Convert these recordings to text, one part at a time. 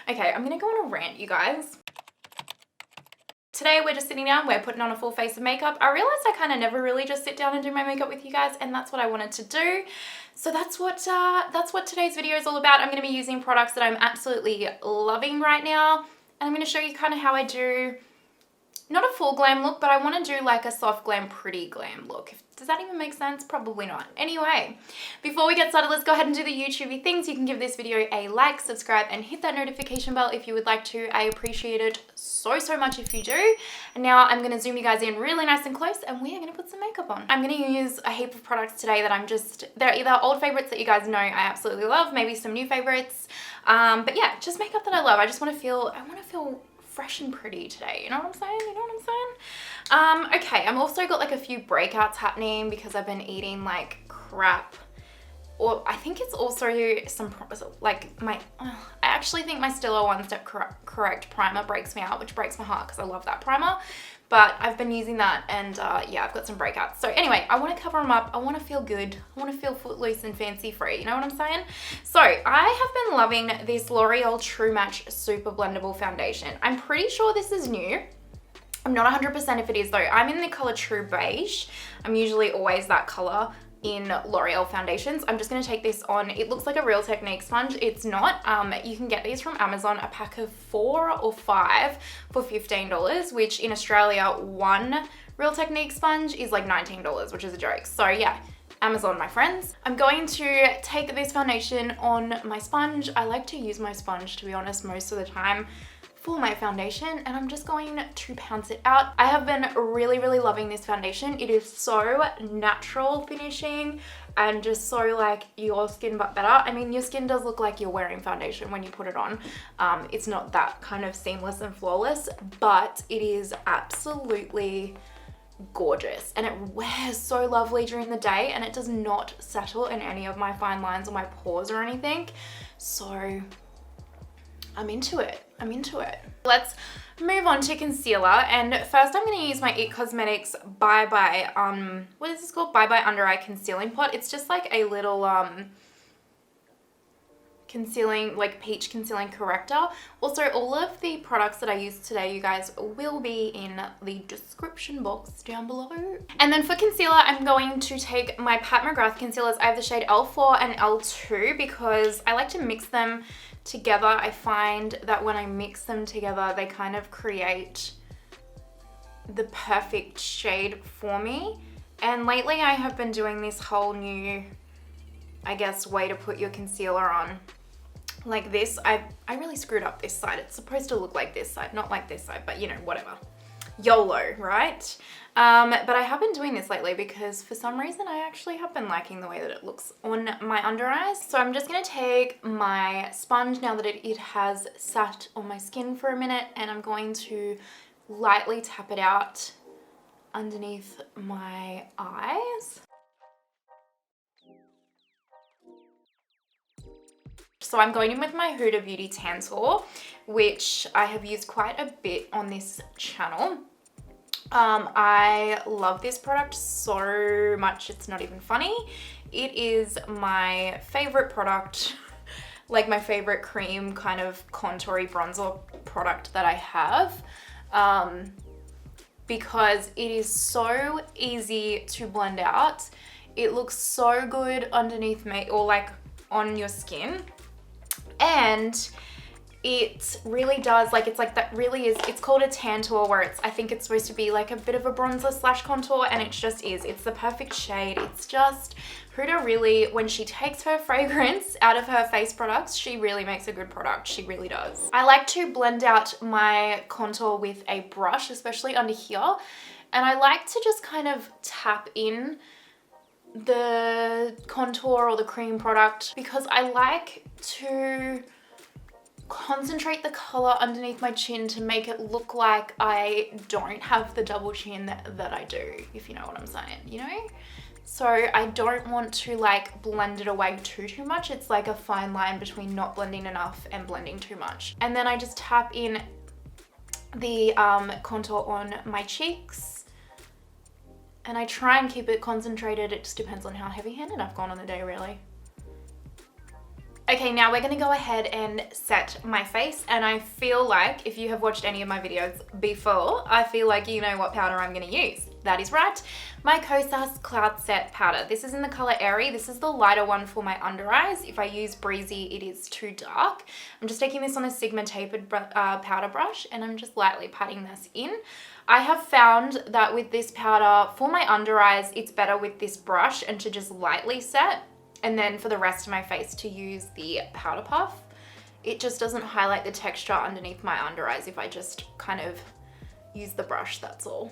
Okay, I'm gonna go on a rant, you guys. Today we're just sitting down, we're putting on a full face of makeup. I realized I kind of never really just sit down and do my makeup with you guys, and that's what I wanted to do. So that's what today's video is all about. I'm going to be using products that I'm absolutely loving right now, and I'm going to show you kind of how I do, not a full glam look, but I want to do like a soft glam, pretty glam look. Does that even make sense? Probably not. Anyway, before we get started, let's go ahead and do the YouTubey things. You can give this video a like, subscribe, and hit that notification bell if you would like to. I appreciate it so much if you do. And now I'm going to zoom you guys in really nice and close, and we are going to put some makeup on. I'm going to use a heap of products today that they're either old favorites that you guys know I absolutely love, maybe some new favorites. But yeah, just makeup that I love. I want to feel fresh and pretty today, you know what I'm saying? Okay, I'm also got like a few breakouts happening because I've been eating like crap, or I think it's also some like I actually think my Stila One Step Correct primer breaks me out, which breaks my heart because I love that primer, but I've been using that, and yeah, I've got some breakouts. So anyway, I want to cover them up. I want to feel good. I want to feel footloose and fancy free, you know what I'm saying? So I have been loving this L'Oreal True Match Super Blendable Foundation. I'm pretty sure this is new. I'm not 100% if it is though. I'm in the color True Beige. I'm usually always that color in L'Oreal foundations. I'm just going to take this on. It looks like a Real Technique sponge. It's not. You can get these from Amazon, a pack of 4 or 5 for $15, which in Australia, one Real Technique sponge is like $19, which is a joke. So yeah, Amazon, my friends. I'm going to take this foundation on my sponge. I like to use my sponge, to be honest, most of the time for my foundation, and I'm just going to pounce it out. I have been really loving this foundation. It is so natural finishing and just so like your skin but better. I mean, your skin does look like you're wearing foundation when you put it on. It's not that kind of seamless and flawless, but it is absolutely gorgeous, and it wears so lovely during the day, and it does not settle in any of my fine lines or my pores or anything. So I'm into it. Let's move on to concealer, and first I'm going to use my It Cosmetics Bye Bye, what is this called? Bye Bye Under Eye Concealing Pot. It's just like a little concealing, like peach concealing corrector. Also, all of the products that I use today, you guys, will be in the description box down below. And then for concealer, I'm going to take my Pat McGrath concealers. I have the shade L4 and L2 because I like to mix them together. I find that when I mix them together, they kind of create the perfect shade for me. And lately I have been doing this whole new, I guess, way to put your concealer on. Like this, I really screwed up this side. It's supposed to look like this side, not like this side, but you know, whatever. YOLO, right? But I have been doing this lately because for some reason I actually have been liking the way that it looks on my under eyes. So I'm just going to take my sponge now that it has sat on my skin for a minute, and I'm going to lightly tap it out underneath my eyes. So I'm going in with my Huda Beauty Tantour, which I have used quite a bit on this channel. I love this product so much, it's not even funny. It is my favorite product, like my favorite cream kind of contoury bronzer product that I have, because it is so easy to blend out. It looks so good underneath or like on your skin, and it really does, like, it's like that really is, it's called a Tantour, where I think it's supposed to be like a bit of a bronzer slash contour, and it just is. It's the perfect shade. It's just, Huda really, when she takes her fragrance out of her face products, she really makes a good product. She really does. I like to blend out my contour with a brush, especially under here, and I like to just kind of tap in the contour or the cream product because I like to concentrate the color underneath my chin to make it look like I don't have the double chin that I do, if you know what I'm saying, you know? So I don't want to like blend it away too much. It's like a fine line between not blending enough and blending too much. And then I just tap in the contour on my cheeks, and I try and keep it concentrated. It just depends on how heavy-handed I've gone on the day, really. Okay, now we're gonna go ahead and set my face, and I feel like if you have watched any of my videos before, I feel like you know what powder I'm gonna use. That is right, my Kosas Cloud Set powder. This is in the color Airy. This is the lighter one for my under eyes. If I use Breezy, it is too dark. I'm just taking this on a Sigma tapered powder brush, and I'm just lightly patting this in. I have found that with this powder, for my under eyes, it's better with this brush and to just lightly set. And then for the rest of my face to use the powder puff. It just doesn't highlight the texture underneath my under eyes if I just kind of use the brush, that's all.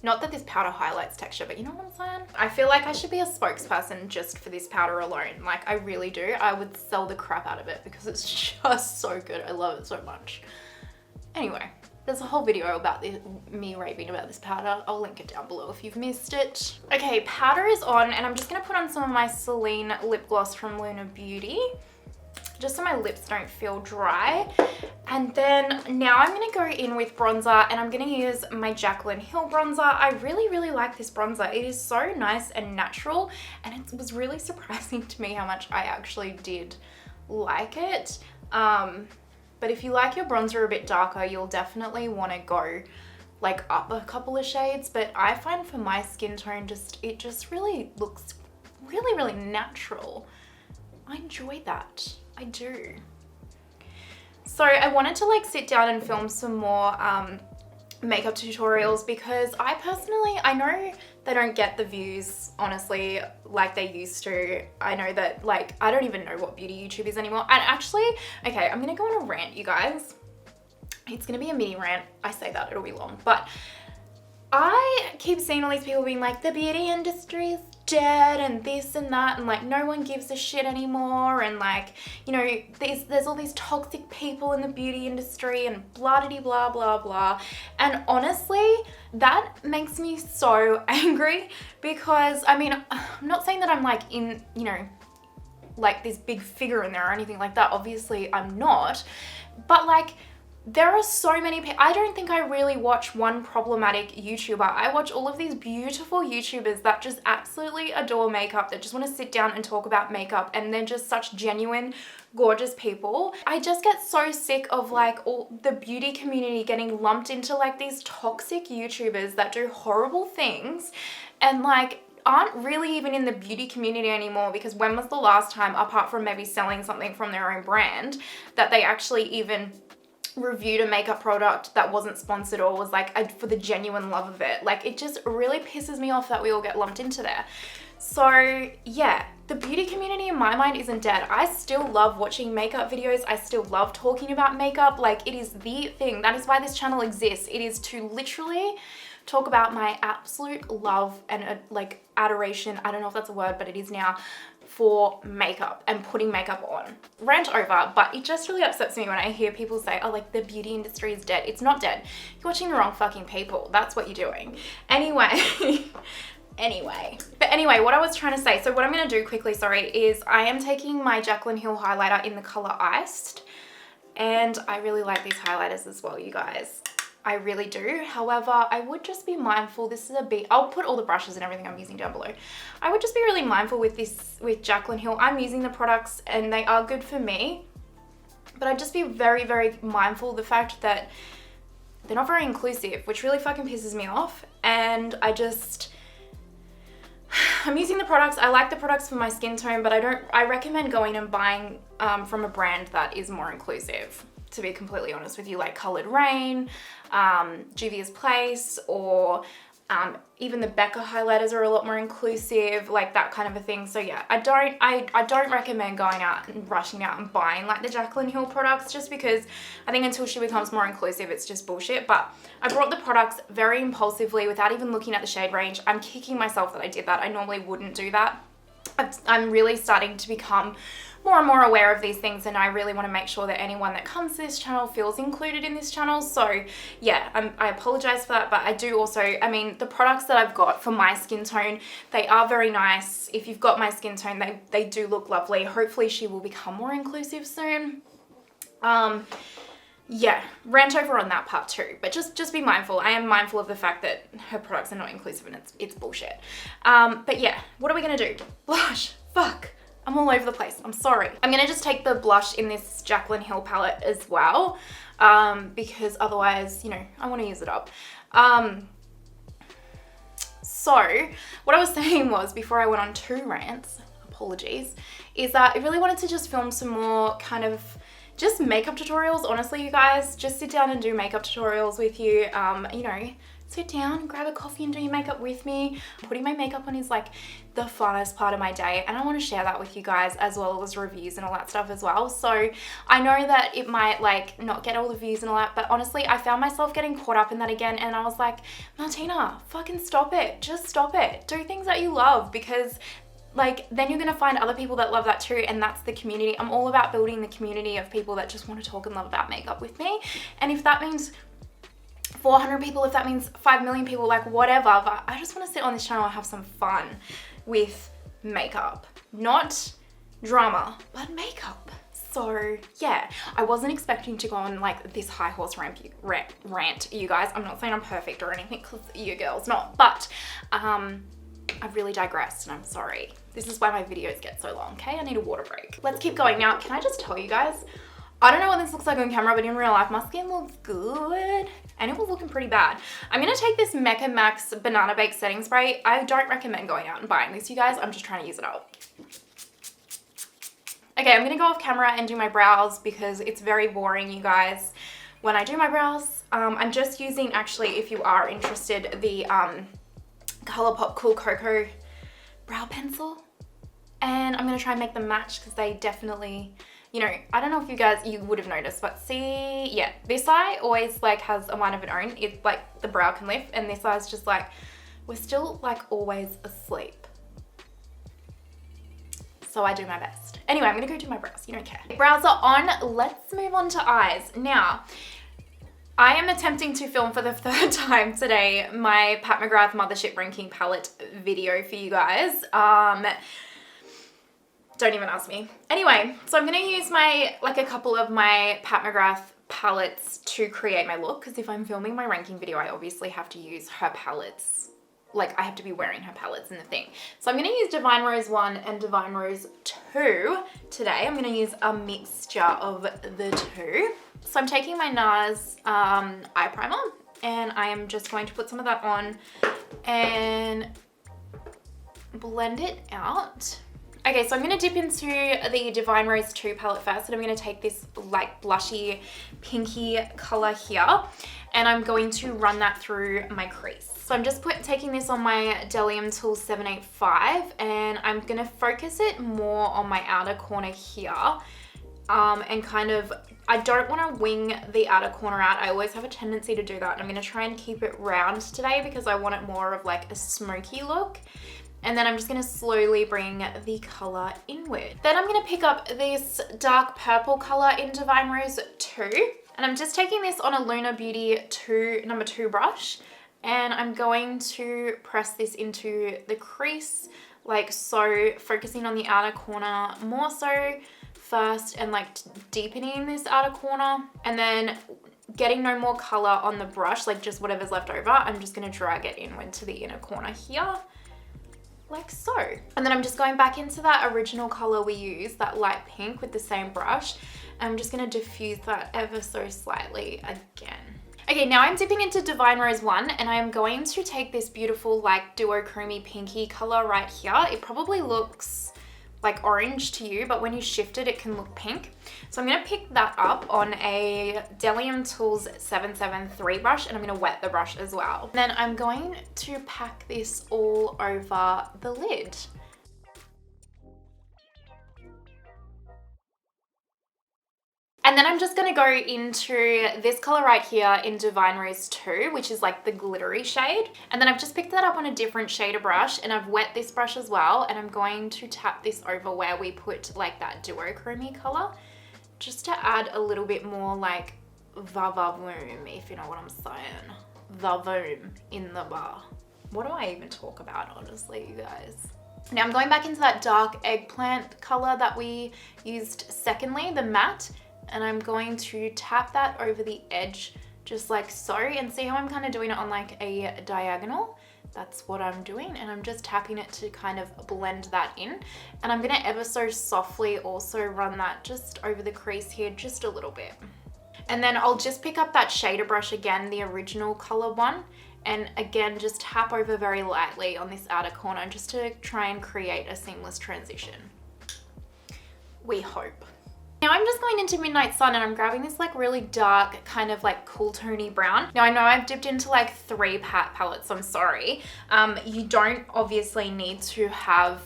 Not that this powder highlights texture, but you know what I'm saying? I feel like I should be a spokesperson just for this powder alone. Like, I really do. I would sell the crap out of it because it's just so good. I love it so much. Anyway, there's a whole video about me raving about this powder. I'll link it down below if you've missed it. Okay, powder is on, and I'm just gonna put on some of my Celine lip gloss from Luna Beauty, just so my lips don't feel dry. And then now I'm gonna go in with bronzer, and I'm gonna use my Jaclyn Hill bronzer. I really, really like this bronzer. It is so nice and natural, and it was really surprising to me how much I actually did like it. But if you like your bronzer a bit darker, you'll definitely want to go like up a couple of shades. But I find for my skin tone, it just really looks really, really natural. I enjoy that. I do. So I wanted to like sit down and film some more makeup tutorials because I know they don't get the views, honestly, like they used to. I know that, like, I don't even know what beauty YouTube is anymore. And actually, okay, I'm gonna go on a rant, you guys. It's gonna be a mini rant. I say that, it'll be long. But I keep seeing all these people being like, the beauty industry is dead and this and that, and like no one gives a shit anymore, and like, you know, there's all these toxic people in the beauty industry and blah blah blah blah. And honestly, that makes me so angry because I mean, I'm not saying that I'm like in, you know, like this big figure in there or anything like that. Obviously I'm not, but like, there are so many people. I don't think I really watch one problematic YouTuber. I watch all of these beautiful YouTubers that just absolutely adore makeup, that just want to sit down and talk about makeup, and they're just such genuine, gorgeous people. I just get so sick of like all the beauty community getting lumped into like these toxic YouTubers that do horrible things and like aren't really even in the beauty community anymore, because when was the last time, apart from maybe selling something from their own brand, that they actually even reviewed a makeup product that wasn't sponsored or was like for the genuine love of it? Like, it just really pisses me off that we all get lumped into there. So yeah, the beauty community in my mind isn't dead. I still love watching makeup videos. I still love talking about makeup. Like, it is the thing. That is why this channel exists. It is to literally talk about my absolute love and like adoration, I don't know if that's a word, but it is now, for makeup and putting makeup on. Rant over, but it just really upsets me when I hear people say, oh, like the beauty industry is dead. It's not dead. You're watching the wrong fucking people. That's what you're doing. Anyway, anyway, what I was trying to say, so what I'm gonna do quickly, sorry, is I am taking my Jaclyn Hill highlighter in the color Iced, and I really like these highlighters as well, you guys. I really do. However, I would just be mindful, this is a bit, I'll put all the brushes and everything I'm using down below. I would just be really mindful with this, with Jaclyn Hill. I'm using the products and they are good for me, but I'd just be very, very mindful of the fact that they're not very inclusive, which really fucking pisses me off. And I'm using the products. I like the products for my skin tone, but I recommend going and buying from a brand that is more inclusive, to be completely honest with you, like Coloured Rain, Juvia's Place, or even the Becca highlighters are a lot more inclusive, like that kind of a thing. So yeah, I don't recommend going out and rushing out and buying like the Jaclyn Hill products, just because I think until she becomes more inclusive, it's just bullshit. But I bought the products very impulsively without even looking at the shade range. I'm kicking myself that I did that. I normally wouldn't do that. I'm really starting to become more and more aware of these things, and I really want to make sure that anyone that comes to this channel feels included in this channel. So yeah, I apologize for that, but I do also, I mean, the products that I've got for my skin tone, they are very nice. If you've got my skin tone, they do look lovely. Hopefully she will become more inclusive soon. Yeah, rant over on that part too, but just be mindful. I am mindful of the fact that her products are not inclusive and it's bullshit. But yeah, what are we gonna do? Blush, fuck. I'm all over the place. I'm sorry. I'm gonna just take the blush in this Jaclyn Hill palette as well, because otherwise, you know, I want to use it up. So what I was saying was, before I went on 2 rants, apologies, is that I really wanted to just film some more kind of just makeup tutorials. Honestly, you guys, just sit down and do makeup tutorials with you. You know, sit down, grab a coffee and do your makeup with me. Putting my makeup on is like the funnest part of my day, and I want to share that with you guys, as well as reviews and all that stuff as well. So I know that it might like not get all the views and all that, but honestly, I found myself getting caught up in that again, and I was like, Martina, fucking stop it. Just stop it. Do things that you love, because like then you're gonna find other people that love that too, and that's the community. I'm all about building the community of people that just want to talk and love about makeup with me, and if that means 400 people, if that means 5 million people, like whatever, but I just want to sit on this channel and have some fun with makeup. Not drama, but makeup. So yeah, I wasn't expecting to go on like this high horse rant, you guys. I'm not saying I'm perfect or anything, because you girls not, but I've really digressed and I'm sorry. This is why my videos get so long, okay? I need a water break. Let's keep going. Now, can I just tell you guys, I don't know what this looks like on camera, but in real life, my skin looks good, and it was looking pretty bad. I'm gonna take this Mecca Max Banana Bake Setting Spray. I don't recommend going out and buying this, you guys. I'm just trying to use it up. Okay, I'm gonna go off camera and do my brows because it's very boring, you guys, when I do my brows. I'm just using, actually, if you are interested, the ColourPop Cool Cocoa brow pencil. And I'm gonna try and make them match, because they definitely, you know, I don't know if you guys, you would have noticed, but see, yeah, this eye always like has a mind of its own. It's like the brow can lift, and this eye's just like, we're still like always asleep. So I do my best. Anyway, I'm gonna go do my brows, you don't care. Brows are on, let's move on to eyes. Now, I am attempting to film for the 3rd time today my Pat McGrath Mothership Ranking Palette video for you guys. Don't even ask me. Anyway, so I'm gonna use a couple of my Pat McGrath palettes to create my look, because if I'm filming my ranking video, I obviously have to use her palettes. Like, I have to be wearing her palettes in the thing. So I'm gonna use Divine Rose 1 and Divine Rose 2 today. I'm gonna use a mixture of the two. So I'm taking my NARS eye primer, and I am just going to put some of that on and blend it out. Okay, so I'm going to dip into the Divine Rose 2 palette first, and I'm going to take this like blushy pinky color here, and I'm going to run that through my crease. So I'm just taking this on my Bdellium Tool 785, and I'm going to focus it more on my outer corner here, and kind of, I don't want to wing the outer corner out. I always have a tendency to do that, and I'm going to try and keep it round today because I want it more of like a smoky look. And then I'm just going to slowly bring the colour inward. Then I'm going to pick up this dark purple colour in Divine Rose 2. And I'm just taking this on a Lunar Beauty number 2 brush. And I'm going to press this into the crease like so, focusing on the outer corner more so first, and like deepening this outer corner. And then getting no more colour on the brush, like just whatever's left over, I'm just going to drag it inward to the inner corner here. Like so. And then I'm just going back into that original color we used, that light pink, with the same brush. I'm just going to diffuse that ever so slightly again. Okay, now I'm dipping into Divine Rose 1, and I am going to take this beautiful like duochrome pinky color right here. It probably looks like orange to you, but when you shift it, it can look pink. So I'm going to pick that up on a Bdellium Tools 773 brush, and I'm going to wet the brush as well. Then I'm going to pack this all over the lid. And then I'm just going to go into this color right here in Divine Rose 2, which is like the glittery shade. And then I've just picked that up on a different shade of brush, and I've wet this brush as well. And I'm going to tap this over where we put like that duochrome color, just to add a little bit more like va-va-voom, if you know what I'm saying. Va-voom in the bar. What do I even talk about, honestly, you guys? Now I'm going back into that dark eggplant color that we used secondly, the matte. And I'm going to tap that over the edge just like so, and see how I'm kind of doing it on like a diagonal. that's what I'm doing, and I'm just tapping it to kind of blend that in. And I'm gonna ever so softly also run that just over the crease here, just a little bit. And then I'll just pick up that shader brush again, the original color one, and again, just tap over very lightly on this outer corner just to try and create a seamless transition. We hope. Now I'm just going into Midnight Sun and I'm grabbing this like really dark kind of like cool tony brown. Now I know I've dipped into like 3 pat palettes, I'm sorry. You don't obviously need to have,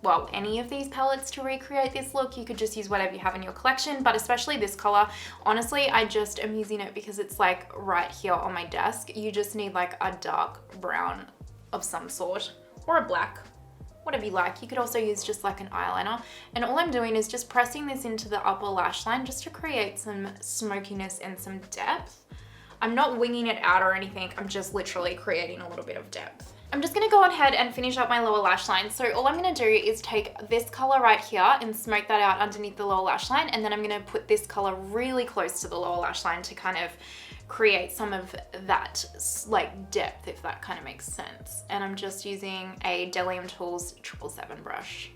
well, any of these palettes to recreate this look. You could just use whatever you have in your collection, but especially this color, honestly, I just am using it because it's like right here on my desk. You just need like a dark brown of some sort, or a black, whatever you like. You could also use just like an eyeliner. And all I'm doing is just pressing this into the upper lash line just to create some smokiness and some depth. I'm not winging it out or anything. I'm just literally creating a little bit of depth. I'm just gonna go ahead and finish up my lower lash line. So all I'm gonna do is take this color right here and smoke that out underneath the lower lash line. And then I'm gonna put this color really close to the lower lash line to kind of create some of that like depth, if that kind of makes sense. And I'm just using a Bdellium Tools 777 brush.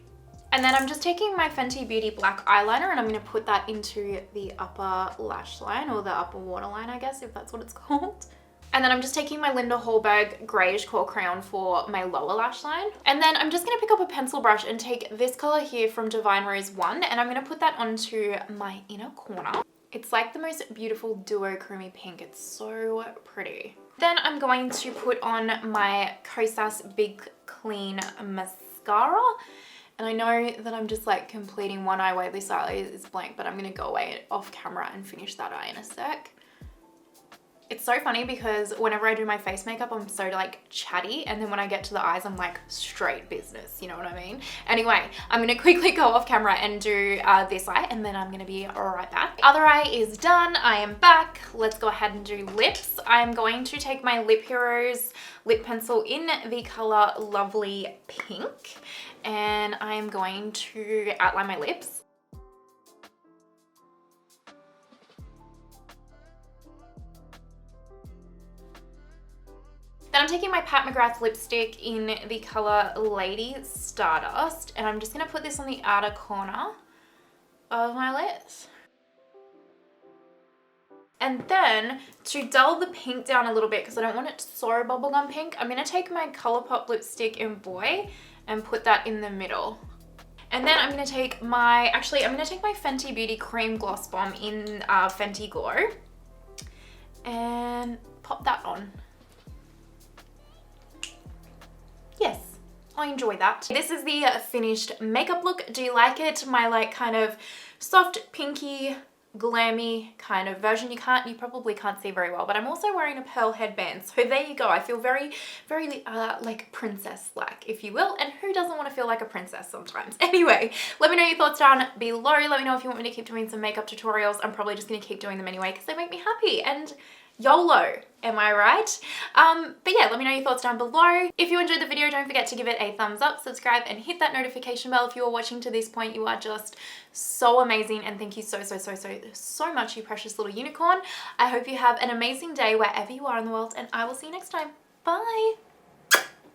And then I'm just taking my Fenty Beauty black eyeliner and I'm gonna put that into the upper lash line, or the upper waterline, I guess, if that's what it's called. And then I'm just taking my Linda Hallberg Greige Core Crayon for my lower lash line. And then I'm just gonna pick up a pencil brush and take this color here from Divine Rose 1, and I'm gonna put that onto my inner corner. It's like the most beautiful duochrome pink. It's so pretty. Then I'm going to put on my Kosas Big Clean Mascara. And I know that I'm just like completing one eye while this eye is blank, but I'm gonna go away off camera and finish that eye in a sec. It's so funny because whenever I do my face makeup, I'm so like chatty, and then when I get to the eyes, I'm like straight business, you know what I mean? Anyway, I'm gonna quickly go off camera and do this eye, and then I'm gonna be right back. Other eye is done, I am back. Let's go ahead and do lips. I'm going to take my Lip Heroes lip pencil in the color Lovely Pink, and I'm going to outline my lips. Then I'm taking my Pat McGrath lipstick in the color Lady Stardust, and I'm just gonna put this on the outer corner of my lips. And then to dull the pink down a little bit, because I don't want it so bubblegum pink, I'm gonna take my ColourPop lipstick in Boy and put that in the middle. And then I'm gonna take my, I'm gonna take my Fenty Beauty Cream Gloss Bomb in Fenty Glow and pop that on. Yes, I enjoy that. This is the finished makeup look. Do you like it? My like kind of soft, pinky, glammy kind of version. You probably can't see very well, but I'm also wearing a pearl headband. So there you go. I feel very, very like princess-like, if you will. And who doesn't want to feel like a princess sometimes? Anyway, let me know your thoughts down below. Let me know if you want me to keep doing some makeup tutorials. I'm probably just going to keep doing them anyway because they make me happy. And YOLO, am I right? But yeah, let me know your thoughts down below. If you enjoyed the video, don't forget to give it a thumbs up, subscribe, and hit that notification bell. If you are watching to this point, you are just so amazing, and thank you so much, you precious little unicorn. I hope you have an amazing day wherever you are in the world, and I will see you next time. Bye!